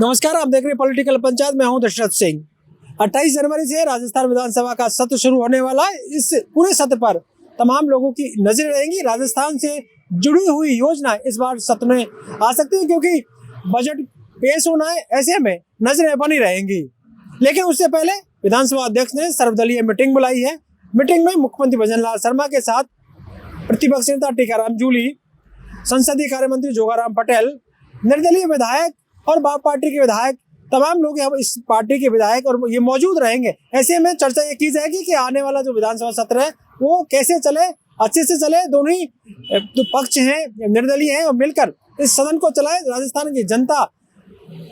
नमस्कार, आप देख रहे हैं पॉलिटिकल पंचायत में हूं दशरथ सिंह। 28 जनवरी से राजस्थान विधानसभा का सत्र शुरू होने वाला है। इस पूरे सत्र पर तमाम लोगों की नजरें रहेंगी। राजस्थान से जुड़ी हुई योजना इस बार सत्र में आ सकती है, क्योंकि बजट पेश होना है, ऐसे में नजरें बनी रहेंगी। लेकिन उससे पहले विधानसभा अध्यक्ष ने सर्वदलीय मीटिंग बुलाई है। मीटिंग में मुख्यमंत्री भजनलाल शर्मा के साथ प्रतिपक्ष नेता टीकाराम जूली, संसदीय कार्य मंत्री जोगाराम पटेल, निर्दलीय विधायक और बाप पार्टी के विधायक, तमाम लोग यहाँ इस पार्टी के विधायक और ये मौजूद रहेंगे। ऐसे में चर्चा ये की जाएगी कि आने वाला जो विधानसभा सत्र है वो कैसे चले, अच्छे से चले। दोनों ही जो पक्ष हैं, निर्दलीय हैं, और मिलकर इस सदन को चलाए। राजस्थान की जनता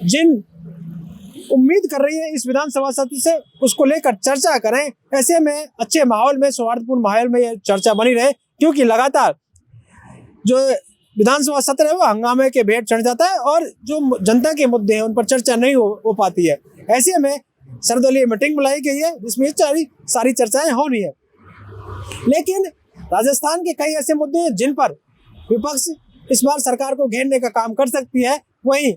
जिन उम्मीद कर रही है इस विधानसभा सत्र से, उसको लेकर चर्चा करें। ऐसे में अच्छे माहौल में, सौहार्दपूर्ण माहौल में ये चर्चा बनी रहे, क्योंकि लगातार जो विधानसभा सत्र है वो हंगामे के भेंट चढ़ जाता है और जो जनता के मुद्दे हैं उन पर चर्चा नहीं हो पाती है। ऐसे में सर्वदलीय मीटिंग बुलाई गई है, जिसमें सारी चर्चाएं होनी है। लेकिन राजस्थान के कई ऐसे मुद्दे हैं जिन पर विपक्ष इस बार सरकार को घेरने का काम कर सकती है। वहीं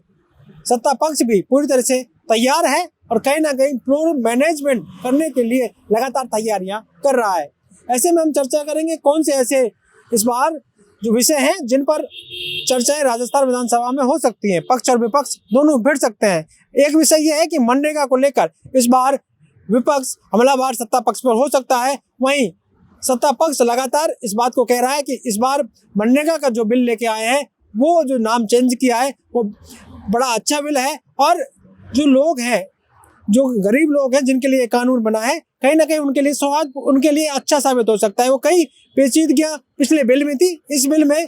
सत्ता पक्ष भी पूरी तरह से तैयार है और कहीं ना कहीं फ्लोर मैनेजमेंट करने के लिए लगातार तैयारियां कर रहा है। ऐसे में हम चर्चा करेंगे कौन से ऐसे इस बार जो विषय हैं जिन पर चर्चाएं राजस्थान विधानसभा में हो सकती हैं। पक्ष और विपक्ष दोनों भिड़ सकते हैं। एक विषय यह है कि मनरेगा को लेकर इस बार विपक्ष हमलावर सत्ता पक्ष पर हो सकता है। वहीं सत्ता पक्ष लगातार इस बात को कह रहा है कि इस बार मनरेगा का जो बिल लेके आए हैं, वो जो नाम चेंज किया है वो बड़ा अच्छा बिल है, और जो लोग हैं, जो गरीब लोग हैं जिनके लिए कानून बना है, कहीं ना कहीं उनके लिए सौहार्द, उनके लिए अच्छा साबित हो सकता है। वो कई पेचीदगियां पिछले बिल में थी, इस बिल में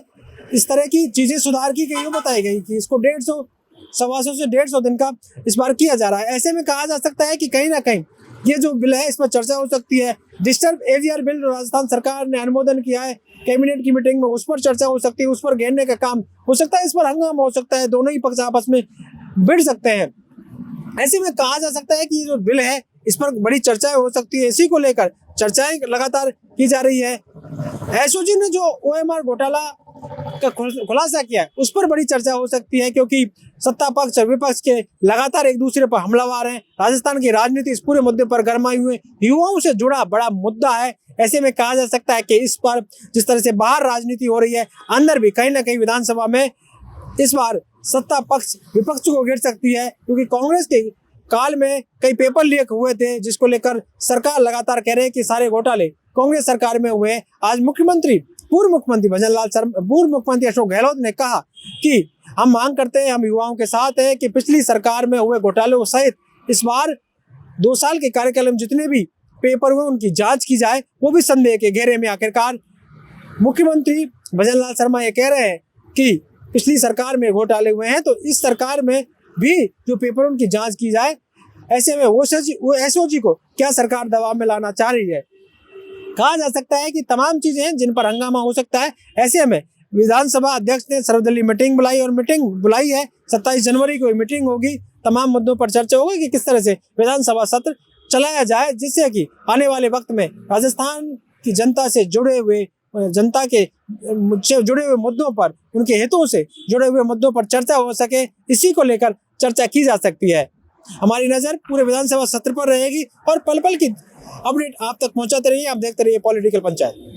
इस तरह की चीजें सुधार की गई, बताई गई कि इसको 150 से 150 दिन का इस बार किया जा रहा है। ऐसे में कहा जा सकता है कि कहीं ना कहीं ये जो बिल है इस पर चर्चा हो सकती है। डिस्टर्ब एरिया बिल राजस्थान सरकार ने अनुमोदन किया है कैबिनेट की मीटिंग में, उस पर चर्चा हो सकती है, उस पर घेरने का काम हो सकता है, इस पर हंगामा हो सकता है, दोनों ही पक्ष आपस में भिड़ सकते हैं। ऐसे में कहा जा सकता है कि ये जो बिल है इस पर बड़ी चर्चाएं हो सकती है। इसी को लेकर चर्चाएं लगातार की जा रही है। एसओजी ने जो ओएमआर घोटाला का खुलासा किया है उस पर बड़ी चर्चा हो सकती है, क्योंकि सत्ता पक्ष और विपक्ष के लगातार एक दूसरे पर हमलावर हैं। राजस्थान की राजनीति इस पूरे मुद्दे पर गरमाई हुई, युवाओं से जुड़ा बड़ा मुद्दा है। ऐसे में कहा जा सकता है कि इस पर जिस तरह से बाहर राजनीति हो रही है, अंदर भी कहीं ना कहीं विधानसभा में इस बार सत्ता पक्ष विपक्ष को घेर सकती है। क्योंकि कांग्रेस के काल में कई पेपर लीक हुए थे, जिसको लेकर सरकार लगातार कह रही है कि सारे घोटाले कांग्रेस सरकार में हुए। आज पूर्व मुख्यमंत्री भजनलाल शर्मा, पूर्व मुख्यमंत्री अशोक गहलोत ने कहा कि हम मांग करते हैं, हम युवाओं के साथ हैं, कि पिछली सरकार में हुए घोटालों सहित इस बार 2 साल के कार्यकाल में जितने भी पेपर हुए उनकी जांच की जाए। वो भी संदेह के घेरे में। आखिरकार मुख्यमंत्री भजनलाल शर्मा ये कह रहे हैं कि पिछली सरकार में घोटाले हुए हैं, तो इस सरकार में भी जो पेपर उनकी जांच की जाए। ऐसे में वो एसओजी को क्या सरकार दबाव में लाना चाह रही है। कहा जा सकता है कि तमाम चीजें हैं जिन पर हंगामा हो सकता है। ऐसे में विधानसभा अध्यक्ष ने सर्वदलीय मीटिंग बुलाई, और मीटिंग बुलाई है 27 जनवरी को मीटिंग होगी। तमाम मुद्दों पर चर्चा होगी कि किस तरह से विधानसभा सत्र चलाया जाए, जिससे कि आने वाले वक्त में राजस्थान की जनता से जुड़े हुए, जनता के जुड़े हुए मुद्दों पर, उनके हितों से जुड़े हुए मुद्दों पर चर्चा हो सके। इसी को लेकर चर्चा की जा सकती है। हमारी नजर पूरे विधानसभा सत्र पर रहेगी और पल पल की अपडेट आप तक पहुंचाते रहिए। आप देखते रहिए पॉलिटिकल पंचायत।